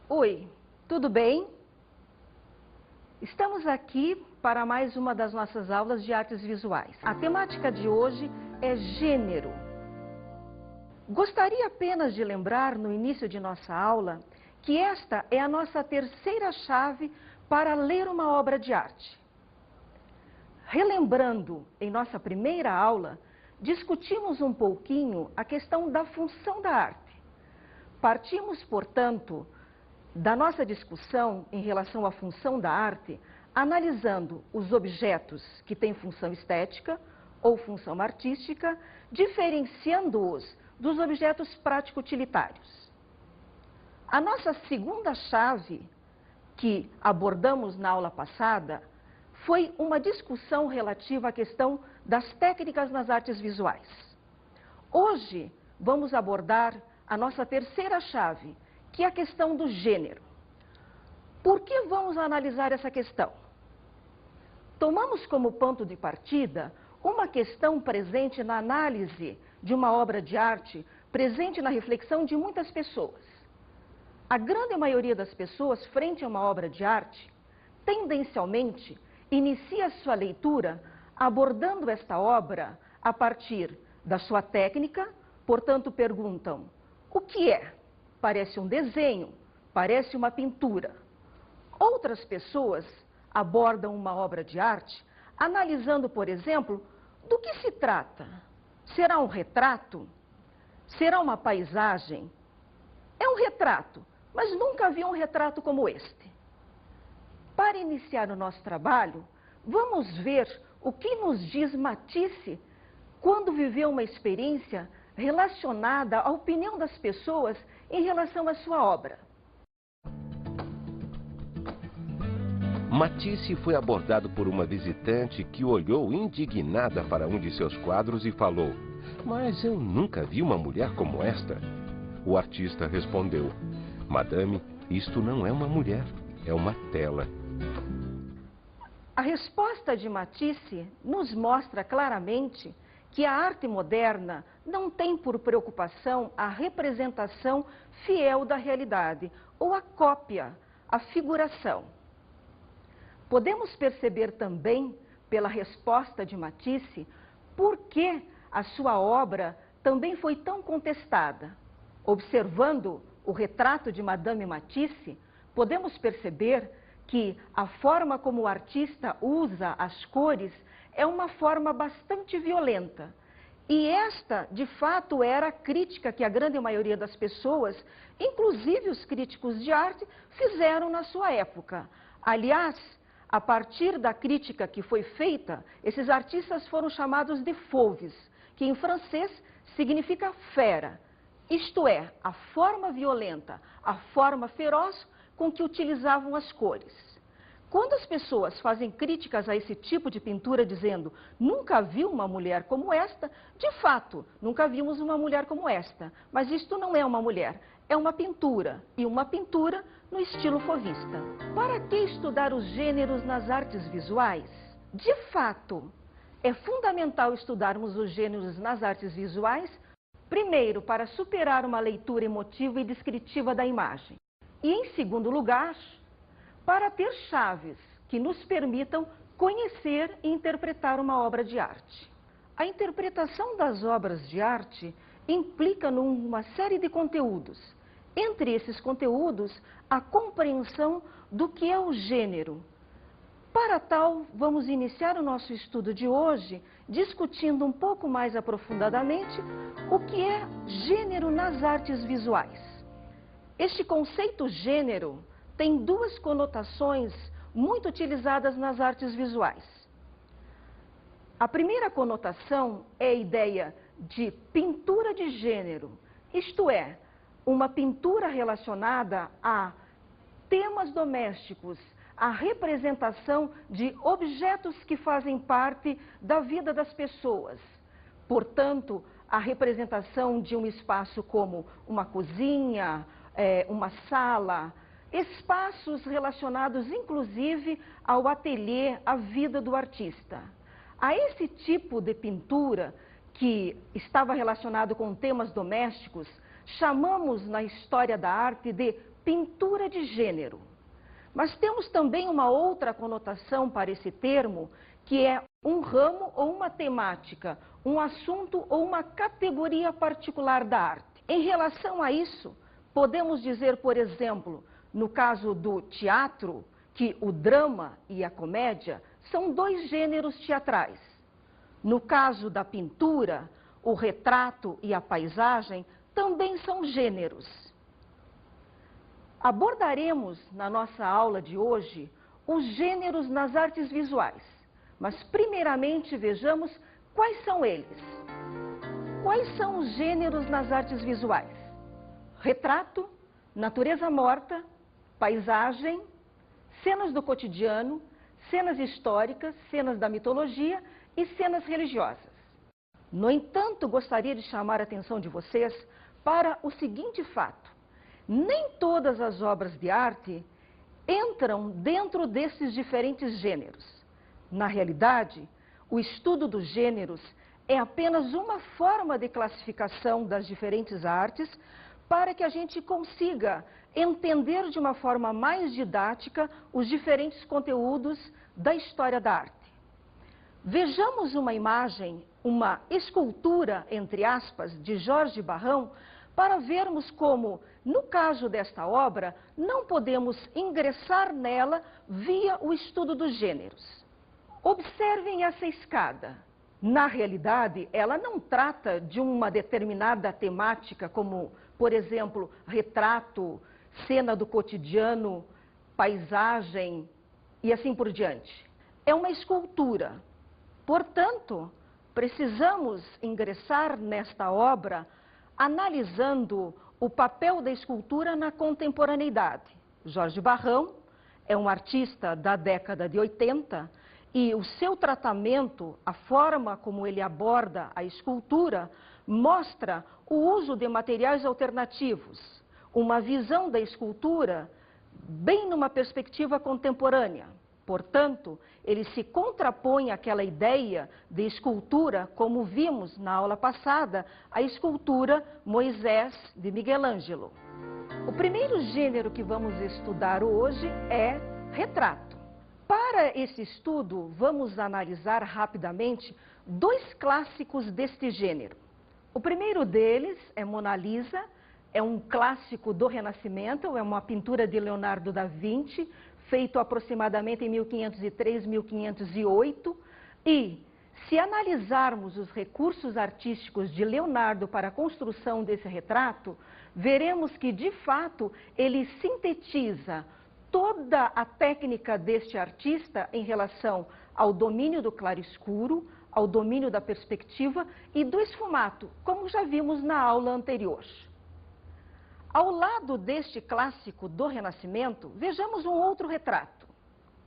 Oi, tudo bem? Estamos aqui para mais uma das nossas aulas de artes visuais. A temática de hoje é gênero. Gostaria apenas de lembrar no início de nossa aula que esta é a nossa terceira chave para ler uma obra de arte. Relembrando, em nossa primeira aula, discutimos um pouquinho a questão da função da arte. Partimos, portanto, da nossa discussão em relação à função da arte, analisando os objetos que têm função estética ou função artística, diferenciando-os dos objetos prático-utilitários. A nossa segunda chave, que abordamos na aula passada, foi uma discussão relativa à questão das técnicas nas artes visuais. Hoje, vamos abordar a nossa terceira chave, que é a questão do gênero. Por que vamos analisar essa questão? Tomamos como ponto de partida uma questão presente na análise de uma obra de arte, presente na reflexão de muitas pessoas. A grande maioria das pessoas, frente a uma obra de arte, tendencialmente, inicia sua leitura abordando esta obra a partir da sua técnica, portanto perguntam: o que é? Parece um desenho, parece uma pintura. Outras pessoas abordam uma obra de arte analisando, por exemplo, do que se trata. Será um retrato? Será uma paisagem? É um retrato, mas nunca vi um retrato como este. Para iniciar o nosso trabalho, vamos ver o que nos diz Matisse quando viveu uma experiência relacionada à opinião das pessoas em relação à sua obra. Matisse foi abordado por uma visitante que olhou indignada para um de seus quadros e falou: "Mas eu nunca vi uma mulher como esta." O artista respondeu: "Madame, isto não é uma mulher, é uma tela." A resposta de Matisse nos mostra claramente que a arte moderna não tem por preocupação a representação fiel da realidade, ou a cópia, a figuração. Podemos perceber também, pela resposta de Matisse, por que a sua obra também foi tão contestada. Observando o retrato de Madame Matisse, podemos perceber que a forma como o artista usa as cores é uma forma bastante violenta. E esta, de fato, era a crítica que a grande maioria das pessoas, inclusive os críticos de arte, fizeram na sua época. Aliás, a partir da crítica que foi feita, esses artistas foram chamados de fauves, que em francês significa fera. Isto é, a forma violenta, a forma feroz com que utilizavam as cores. Quando as pessoas fazem críticas a esse tipo de pintura dizendo nunca vi uma mulher como esta, de fato, nunca vimos uma mulher como esta, mas isto não é uma mulher, é uma pintura, e uma pintura no estilo fauvista. Para que estudar os gêneros nas artes visuais? De fato, é fundamental estudarmos os gêneros nas artes visuais, primeiro, para superar uma leitura emotiva e descritiva da imagem, e em segundo lugar, para ter chaves que nos permitam conhecer e interpretar uma obra de arte. A interpretação das obras de arte implica numa série de conteúdos. Entre esses conteúdos, a compreensão do que é o gênero. Para tal, vamos iniciar o nosso estudo de hoje discutindo um pouco mais aprofundadamente o que é gênero nas artes visuais. Este conceito gênero tem duas conotações muito utilizadas nas artes visuais. A primeira conotação é a ideia de pintura de gênero, isto é, uma pintura relacionada a temas domésticos, a representação de objetos que fazem parte da vida das pessoas. Portanto, a representação de um espaço como uma cozinha, uma sala, espaços relacionados inclusive ao ateliê, à vida do artista. A esse tipo de pintura, que estava relacionado com temas domésticos, chamamos na história da arte de pintura de gênero. Mas temos também uma outra conotação para esse termo, que é um ramo ou uma temática, um assunto ou uma categoria particular da arte. Em relação a isso, podemos dizer, por exemplo, no caso do teatro, que o drama e a comédia são dois gêneros teatrais. No caso da pintura, o retrato e a paisagem também são gêneros. Abordaremos na nossa aula de hoje os gêneros nas artes visuais, mas primeiramente vejamos quais são eles. Quais são os gêneros nas artes visuais? Retrato, natureza morta, paisagem, cenas do cotidiano, cenas históricas, cenas da mitologia e cenas religiosas. No entanto, gostaria de chamar a atenção de vocês para o seguinte fato: nem todas as obras de arte entram dentro desses diferentes gêneros. Na realidade, o estudo dos gêneros é apenas uma forma de classificação das diferentes artes para que a gente consiga entender de uma forma mais didática os diferentes conteúdos da história da arte. Vejamos uma imagem, uma escultura, entre aspas, de Jorge Barrão, para vermos como, no caso desta obra, não podemos ingressar nela via o estudo dos gêneros. Observem essa escada. Na realidade, ela não trata de uma determinada temática, como, por exemplo, retrato, cena do cotidiano, paisagem e assim por diante. É uma escultura. Portanto, precisamos ingressar nesta obra analisando o papel da escultura na contemporaneidade. Jorge Barrão é um artista da década de 80 e o seu tratamento, a forma como ele aborda a escultura, mostra o uso de materiais alternativos, uma visão da escultura bem numa perspectiva contemporânea. Portanto, ele se contrapõe àquela ideia de escultura, como vimos na aula passada, a escultura Moisés de Miguel Ângelo. O primeiro gênero que vamos estudar hoje é retrato. Para esse estudo, vamos analisar rapidamente dois clássicos deste gênero. O primeiro deles é Mona Lisa, é um clássico do Renascimento, é uma pintura de Leonardo da Vinci, feito aproximadamente em 1503, 1508, e se analisarmos os recursos artísticos de Leonardo para a construção desse retrato, veremos que, de fato, ele sintetiza toda a técnica deste artista em relação ao domínio do claro-escuro, ao domínio da perspectiva e do esfumato, como já vimos na aula anterior. Ao lado deste clássico do Renascimento, vejamos um outro retrato.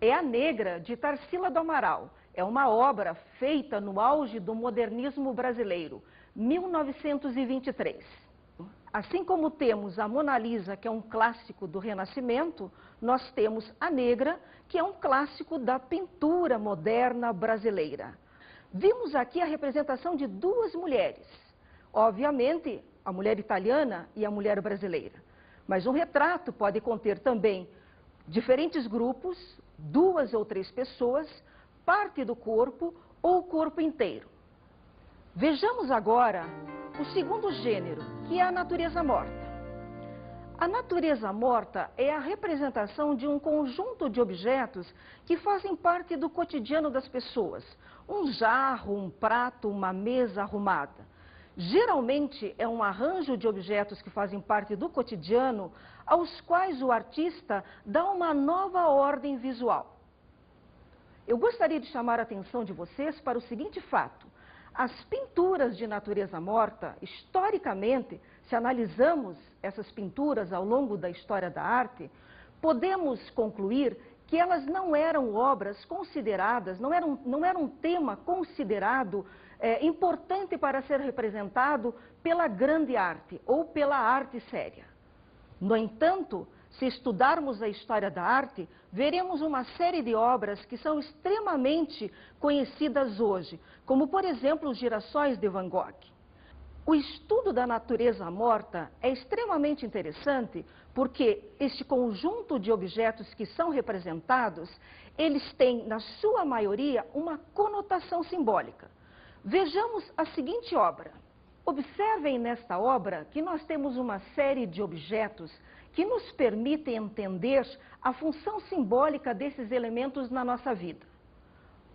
É A Negra, de Tarsila do Amaral. É uma obra feita no auge do modernismo brasileiro, 1923. Assim como temos a Mona Lisa, que é um clássico do Renascimento, nós temos A Negra, que é um clássico da pintura moderna brasileira. Vimos aqui a representação de duas mulheres. Obviamente, a mulher italiana e a mulher brasileira. Mas um retrato pode conter também diferentes grupos, duas ou três pessoas, parte do corpo ou o corpo inteiro. Vejamos agora o segundo gênero, que é a natureza morta. A natureza morta é a representação de um conjunto de objetos que fazem parte do cotidiano das pessoas. Um jarro, um prato, uma mesa arrumada. Geralmente é um arranjo de objetos que fazem parte do cotidiano, aos quais o artista dá uma nova ordem visual. Eu gostaria de chamar a atenção de vocês para o seguinte fato. As pinturas de natureza morta, historicamente, se analisamos essas pinturas ao longo da história da arte, podemos concluir que elas não eram obras consideradas, não era um tema considerado importante para ser representado pela grande arte ou pela arte séria. No entanto, se estudarmos a história da arte, veremos uma série de obras que são extremamente conhecidas hoje, como, por exemplo, os Girassóis de Van Gogh. O estudo da natureza morta é extremamente interessante porque este conjunto de objetos que são representados, eles têm, na sua maioria, uma conotação simbólica. Vejamos a seguinte obra. Observem nesta obra que nós temos uma série de objetos que nos permitem entender a função simbólica desses elementos na nossa vida.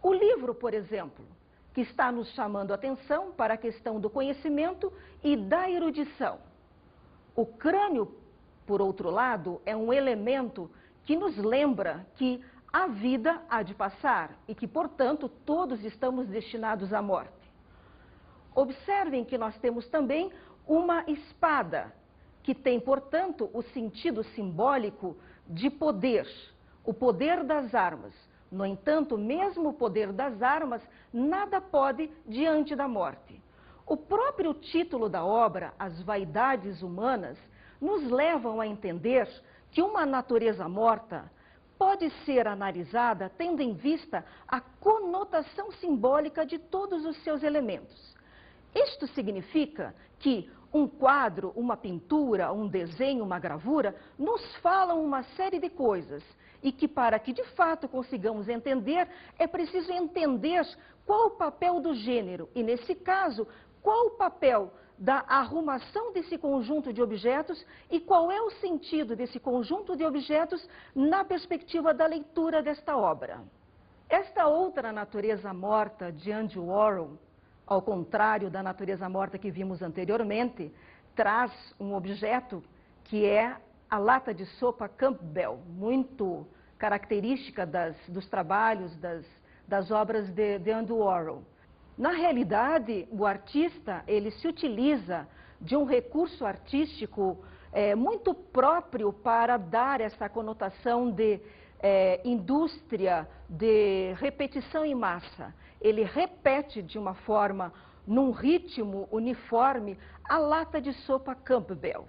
O livro, por exemplo, que está nos chamando a atenção para a questão do conhecimento e da erudição. O crânio, por outro lado, é um elemento que nos lembra que a vida há de passar e que, portanto, todos estamos destinados à morte. Observem que nós temos também uma espada, que tem, portanto, o sentido simbólico de poder, o poder das armas. No entanto, mesmo o poder das armas, nada pode diante da morte. O próprio título da obra, As Vaidades Humanas, nos levam a entender que uma natureza morta pode ser analisada tendo em vista a conotação simbólica de todos os seus elementos. Isto significa que um quadro, uma pintura, um desenho, uma gravura, nos falam uma série de coisas e que para que de fato consigamos entender, é preciso entender qual o papel do gênero e, nesse caso, qual o papel da arrumação desse conjunto de objetos e qual é o sentido desse conjunto de objetos na perspectiva da leitura desta obra. Esta outra natureza morta de Andy Warhol, ao contrário da natureza morta que vimos anteriormente, traz um objeto que é a lata de sopa Campbell, muito característica dos trabalhos, das obras de Andy Warhol. Na realidade, o artista, ele se utiliza de um recurso artístico muito próprio para dar essa conotação de indústria, de repetição em massa. Ele repete de uma forma, num ritmo uniforme, a lata de sopa Campbell.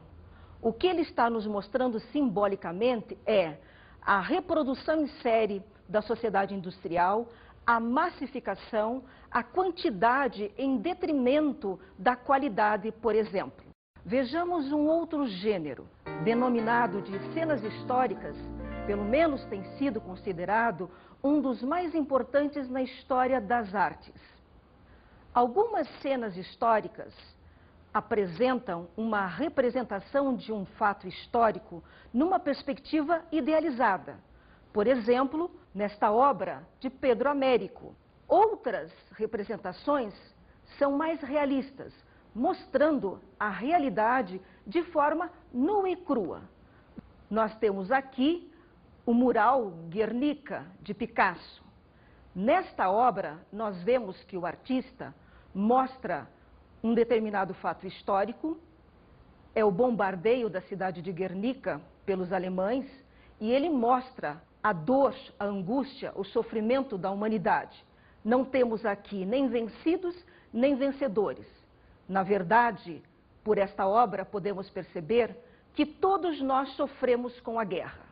O que ele está nos mostrando simbolicamente é a reprodução em série da sociedade industrial, a massificação, a quantidade em detrimento da qualidade, por exemplo. Vejamos um outro gênero, denominado de cenas históricas, pelo menos tem sido considerado um dos mais importantes na história das artes. Algumas cenas históricas apresentam uma representação de um fato histórico numa perspectiva idealizada. Por exemplo, nesta obra de Pedro Américo. Outras representações são mais realistas, mostrando a realidade de forma nua e crua. Nós temos aqui o mural Guernica, de Picasso. Nesta obra, nós vemos que o artista mostra um determinado fato histórico, é o bombardeio da cidade de Guernica pelos alemães, e ele mostra a dor, a angústia, o sofrimento da humanidade. Não temos aqui nem vencidos, nem vencedores. Na verdade, por esta obra podemos perceber que todos nós sofremos com a guerra.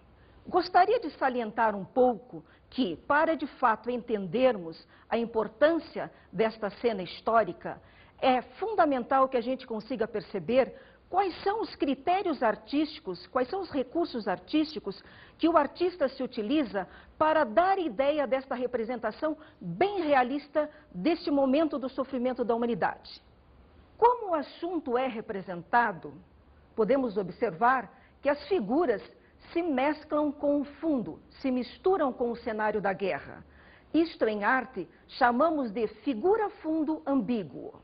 Gostaria de salientar um pouco que, para de fato entendermos a importância desta cena histórica, é fundamental que a gente consiga perceber quais são os critérios artísticos, quais são os recursos artísticos que o artista se utiliza para dar ideia desta representação bem realista deste momento do sofrimento da humanidade. Como o assunto é representado, podemos observar que as figuras se mesclam com o fundo, se misturam com o cenário da guerra. Isto em arte chamamos de figura-fundo ambíguo.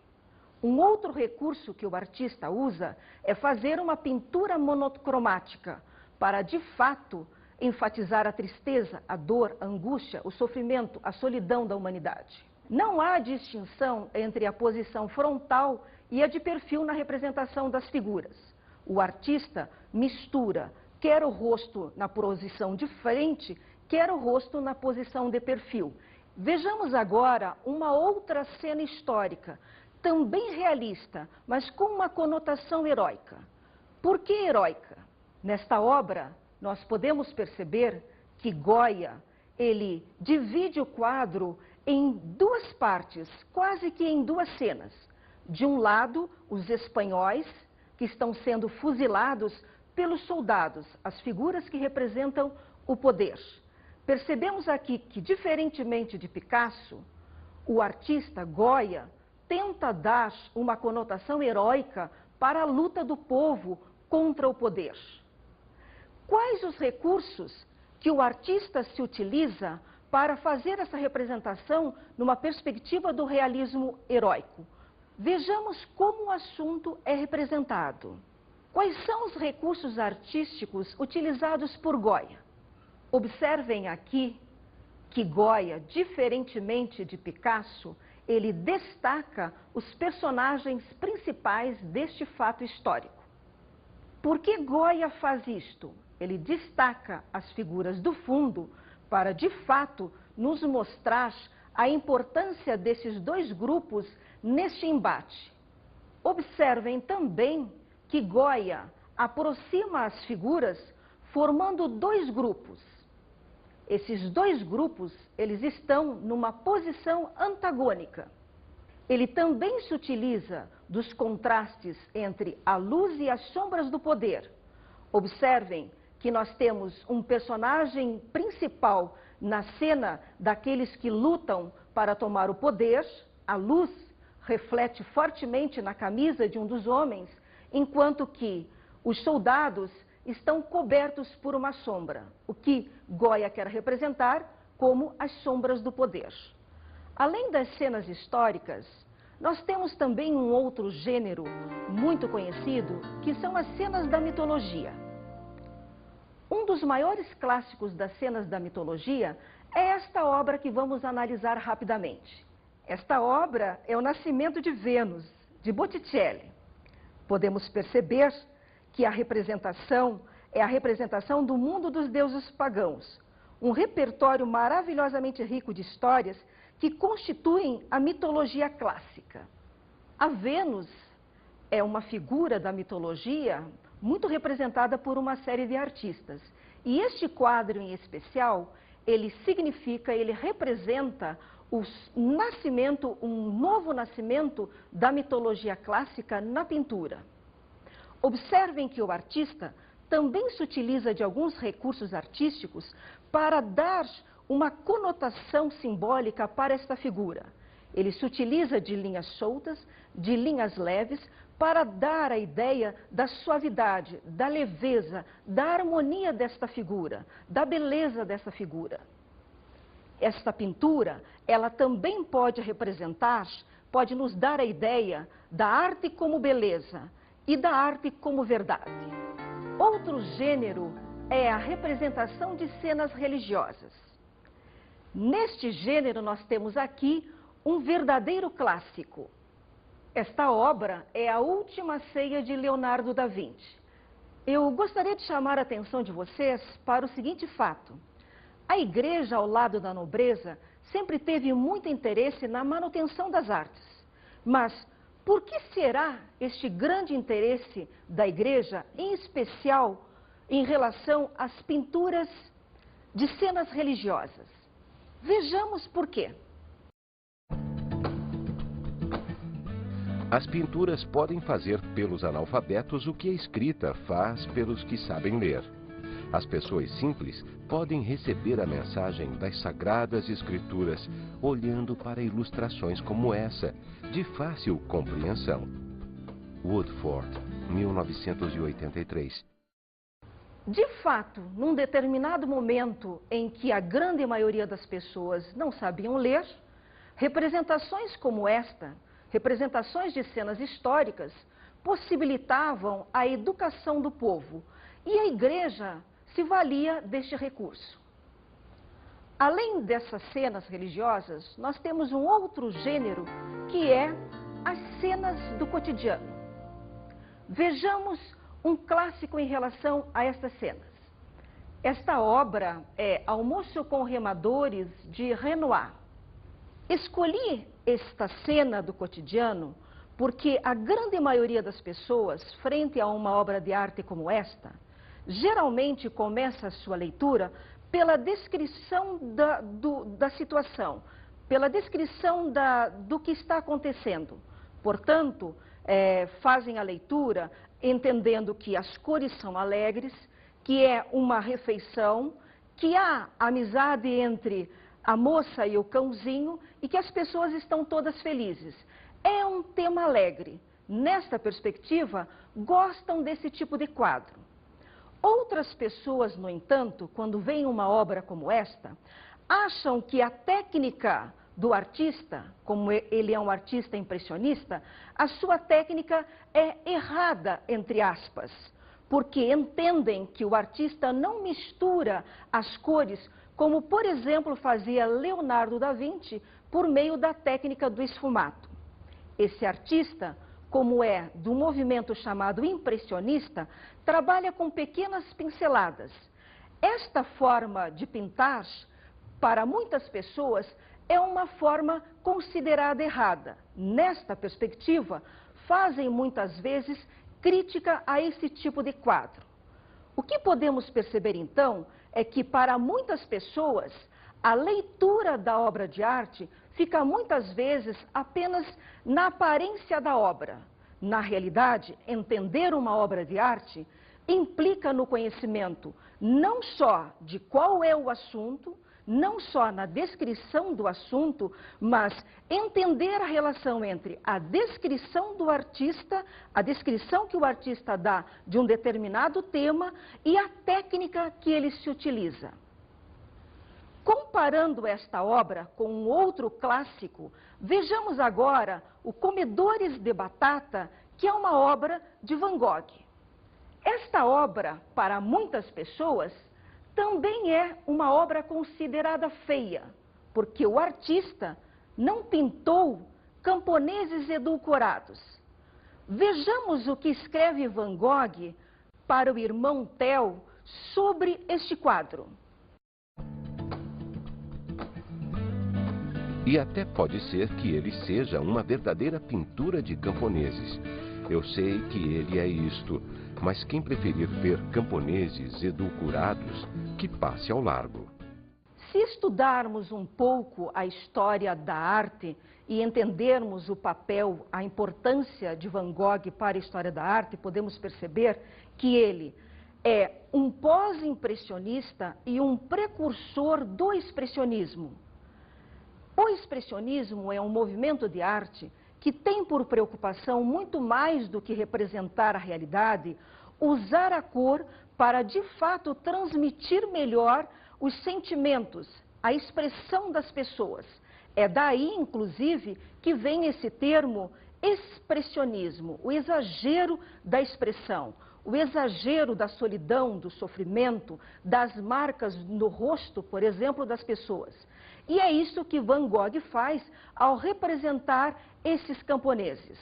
Um outro recurso que o artista usa é fazer uma pintura monocromática para, de fato, enfatizar a tristeza, a dor, a angústia, o sofrimento, a solidão da humanidade. Não há distinção entre a posição frontal e a de perfil na representação das figuras. O artista mistura quer o rosto na posição de frente, quer o rosto na posição de perfil. Vejamos agora uma outra cena histórica, também realista, mas com uma conotação heróica. Por que heróica? Nesta obra, nós podemos perceber que Goya, ele divide o quadro em duas partes, quase que em duas cenas. De um lado, os espanhóis, que estão sendo fuzilados pelos soldados, as figuras que representam o poder. Percebemos aqui que, diferentemente de Picasso, o artista Goya tenta dar uma conotação heróica para a luta do povo contra o poder. Quais os recursos que o artista se utiliza para fazer essa representação numa perspectiva do realismo heróico? Vejamos como o assunto é representado. Quais são os recursos artísticos utilizados por Goya? Observem aqui que Goya, diferentemente de Picasso, ele destaca os personagens principais deste fato histórico. Por que Goya faz isto? Ele destaca as figuras do fundo para, de fato, nos mostrar a importância desses dois grupos neste embate. Observem também que Goya aproxima as figuras formando dois grupos. Esses dois grupos, eles estão numa posição antagônica. Ele também se utiliza dos contrastes entre a luz e as sombras do poder. Observem que nós temos um personagem principal na cena daqueles que lutam para tomar o poder. A luz reflete fortemente na camisa de um dos homens, enquanto que os soldados estão cobertos por uma sombra, o que Goya quer representar como as sombras do poder. Além das cenas históricas, nós temos também um outro gênero muito conhecido, que são as cenas da mitologia. Um dos maiores clássicos das cenas da mitologia é esta obra que vamos analisar rapidamente. Esta obra é O Nascimento de Vênus, de Botticelli. Podemos perceber que a representação é a representação do mundo dos deuses pagãos, um repertório maravilhosamente rico de histórias que constituem a mitologia clássica. A Vênus é uma figura da mitologia muito representada por uma série de artistas. E este quadro em especial, ele representa o nascimento, um novo nascimento da mitologia clássica na pintura. Observem que o artista também se utiliza de alguns recursos artísticos para dar uma conotação simbólica para esta figura. Ele se utiliza de linhas soltas, de linhas leves, para dar a ideia da suavidade, da leveza, da harmonia desta figura, da beleza dessa figura. Esta pintura, ela também pode representar, pode nos dar a ideia da arte como beleza e da arte como verdade. Outro gênero é a representação de cenas religiosas. Neste gênero, nós temos aqui um verdadeiro clássico. Esta obra é a Última Ceia de Leonardo da Vinci. Eu gostaria de chamar a atenção de vocês para o seguinte fato. A igreja, ao lado da nobreza, sempre teve muito interesse na manutenção das artes. Mas por que será este grande interesse da igreja, em especial em relação às pinturas de cenas religiosas? Vejamos por quê. As pinturas podem fazer pelos analfabetos o que a escrita faz pelos que sabem ler. As pessoas simples podem receber a mensagem das sagradas escrituras olhando para ilustrações como essa, de fácil compreensão. Woodford, 1983. De fato, num determinado momento em que a grande maioria das pessoas não sabiam ler, representações como esta, representações de cenas históricas, possibilitavam a educação do povo, e a igreja se valia deste recurso. Além dessas cenas religiosas, nós temos um outro gênero, que é as cenas do cotidiano. Vejamos um clássico em relação a estas cenas. Esta obra é Almoço com Remadores, de Renoir. Escolhi esta cena do cotidiano porque a grande maioria das pessoas, frente a uma obra de arte como esta, geralmente começa a sua leitura pela descrição da situação, pela descrição do que está acontecendo. Portanto, fazem a leitura entendendo que as cores são alegres, que é uma refeição, que há amizade entre a moça e o cãozinho e que as pessoas estão todas felizes. É um tema alegre. Nesta perspectiva, gostam desse tipo de quadro. Outras pessoas, no entanto, quando veem uma obra como esta, acham que a técnica do artista, como ele é um artista impressionista, a sua técnica é errada, entre aspas, porque entendem que o artista não mistura as cores, como, por exemplo, fazia Leonardo da Vinci por meio da técnica do esfumato. Esse artista, como é do movimento chamado impressionista, trabalha com pequenas pinceladas. Esta forma de pintar, para muitas pessoas, é uma forma considerada errada. Nesta perspectiva, fazem muitas vezes crítica a esse tipo de quadro. O que podemos perceber então é que para muitas pessoas a leitura da obra de arte fica muitas vezes apenas na aparência da obra. Na realidade, entender uma obra de arte implica no conhecimento não só de qual é o assunto, não só na descrição do assunto, mas entender a relação entre a descrição do artista, a descrição que o artista dá de um determinado tema e a técnica que ele se utiliza. Comparando esta obra com um outro clássico, vejamos agora o Comedores de Batata, que é uma obra de Van Gogh. Esta obra, para muitas pessoas, também é uma obra considerada feia, porque o artista não pintou camponeses edulcorados. Vejamos o que escreve Van Gogh para o irmão Theo sobre este quadro. E até pode ser que ele seja uma verdadeira pintura de camponeses. Eu sei que ele é isto, mas quem preferir ver camponeses edulcorados, que passe ao largo. Se estudarmos um pouco a história da arte e entendermos o papel, a importância de Van Gogh para a história da arte, podemos perceber que ele é um pós-impressionista e um precursor do expressionismo. O expressionismo é um movimento de arte que tem por preocupação, muito mais do que representar a realidade, usar a cor para, de fato, transmitir melhor os sentimentos, a expressão das pessoas. É daí, inclusive, que vem esse termo expressionismo, o exagero da expressão, o exagero da solidão, do sofrimento, das marcas no rosto, por exemplo, das pessoas. E é isso que Van Gogh faz ao representar esses camponeses.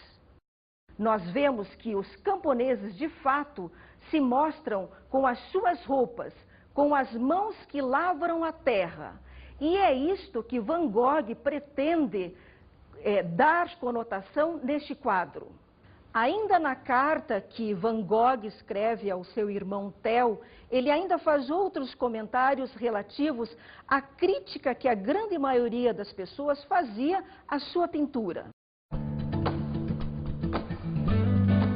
Nós vemos que os camponeses, de fato, se mostram com as suas roupas, com as mãos que lavram a terra. E é isto que Van Gogh pretende dar conotação neste quadro. Ainda na carta que Van Gogh escreve ao seu irmão Theo, ele ainda faz outros comentários relativos à crítica que a grande maioria das pessoas fazia à sua pintura.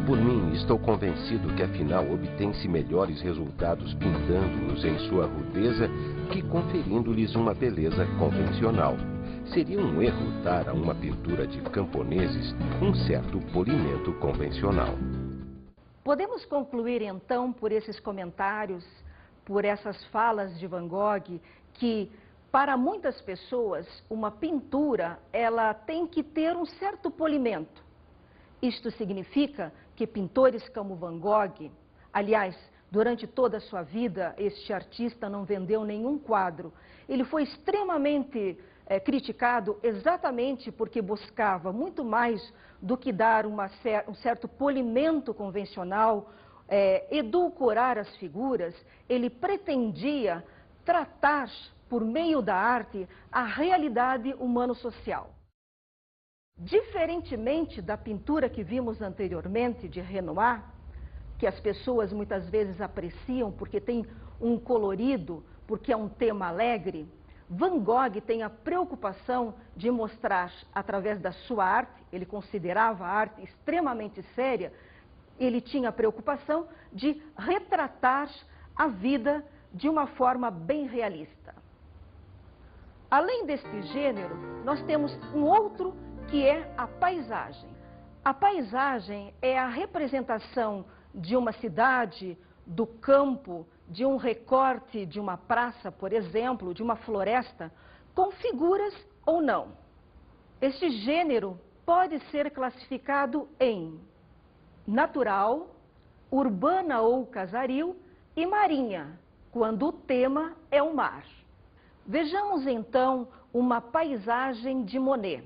Por mim, estou convencido que afinal obtém-se melhores resultados pintando-os em sua rudeza que conferindo-lhes uma beleza convencional. Seria um erro dar a uma pintura de camponeses um certo polimento convencional. Podemos concluir então por esses comentários, por essas falas de Van Gogh, que para muitas pessoas uma pintura ela tem que ter um certo polimento. Isto significa que pintores como Van Gogh, aliás, durante toda a sua vida, este artista não vendeu nenhum quadro. Ele foi extremamente criticado exatamente porque buscava muito mais do que dar um certo polimento convencional, edulcorar as figuras. Ele pretendia tratar, por meio da arte, a realidade humano-social. Diferentemente da pintura que vimos anteriormente de Renoir, que as pessoas muitas vezes apreciam porque tem um colorido, porque é um tema alegre, Van Gogh tem a preocupação de mostrar, através da sua arte, ele considerava a arte extremamente séria, ele tinha a preocupação de retratar a vida de uma forma bem realista. Além deste gênero, nós temos um outro que é a paisagem. A paisagem é a representação de uma cidade, do campo, de um recorte de uma praça, por exemplo, de uma floresta, com figuras ou não. Este gênero pode ser classificado em natural, urbana ou casaril e marinha, quando o tema é o mar. Vejamos então uma paisagem de Monet.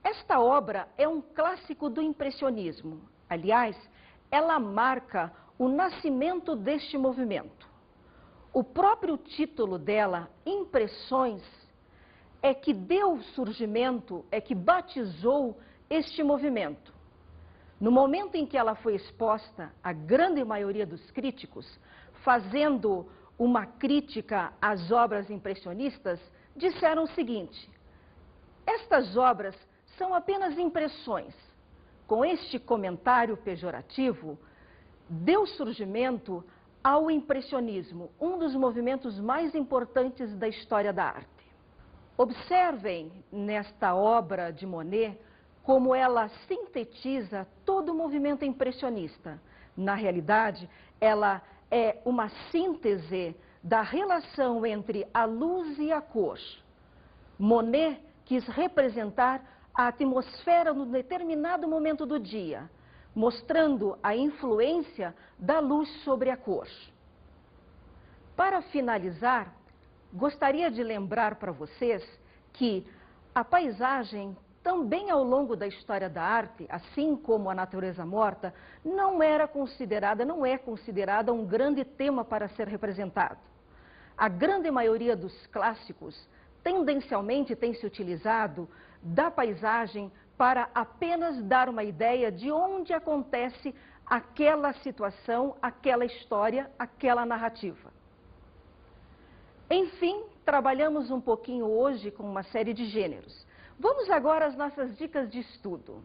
Esta obra é um clássico do impressionismo. Aliás, ela marca o nascimento deste movimento. O próprio título dela, Impressões, é que deu surgimento, é que batizou este movimento. No momento em que ela foi exposta, a grande maioria dos críticos, fazendo uma crítica às obras impressionistas, disseram o seguinte: estas obras são apenas impressões. Com este comentário pejorativo, deu surgimento ao impressionismo, um dos movimentos mais importantes da história da arte. Observem nesta obra de Monet como ela sintetiza todo o movimento impressionista. Na realidade, ela é uma síntese da relação entre a luz e a cor. Monet quis representar a atmosfera num determinado momento do dia, mostrando a influência da luz sobre a cor. Para finalizar, gostaria de lembrar para vocês que a paisagem também ao longo da história da arte, assim como a natureza morta, não é considerada um grande tema para ser representado. A grande maioria dos clássicos tendencialmente tem se utilizado da paisagem para apenas dar uma ideia de onde acontece aquela situação, aquela história, aquela narrativa. Enfim, trabalhamos um pouquinho hoje com uma série de gêneros. Vamos agora às nossas dicas de estudo.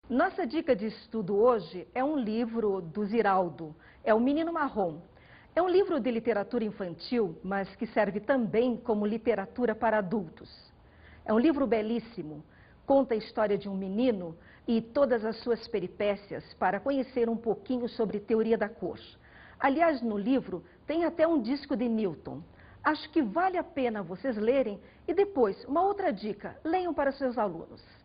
Nossa dica de estudo hoje é um livro do Ziraldo, é O Menino Marrom. É um livro de literatura infantil, mas que serve também como literatura para adultos. É um livro belíssimo, conta a história de um menino e todas as suas peripécias para conhecer um pouquinho sobre teoria da cor. Aliás, no livro tem até um disco de Newton. Acho que vale a pena vocês lerem e depois, uma outra dica, leiam para seus alunos.